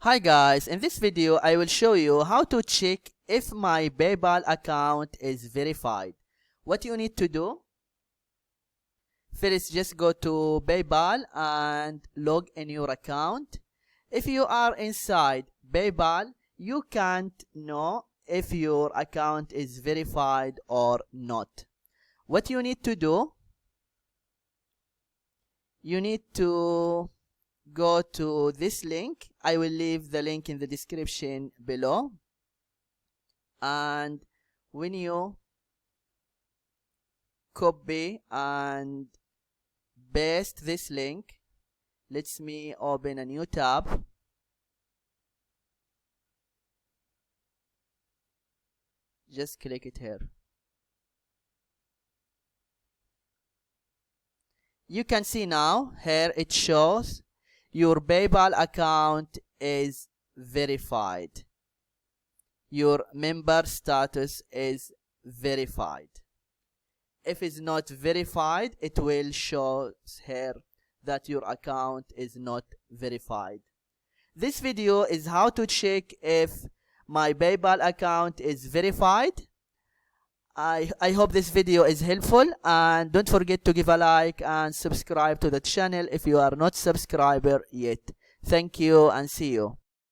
Hi guys, in this video I will show you how to check if my PayPal account is verified. What you need to do? First, just go to PayPal and log in your account. If you are inside PayPal, you can't know if your account is verified or not. What you need to do? You need to go to this link. I will leave the link in the description below, and when you copy and paste this link, let me open a new tab. Just click it here. You can see now here it shows your PayPal account is verified. Your member status is verified. If it's not verified, it will show here that your account is not verified. This video is how to check if my PayPal account is verified. I hope this video is helpful, and don't forget to give a like and subscribe to the channel if you are not subscriber yet. Thank you and see you.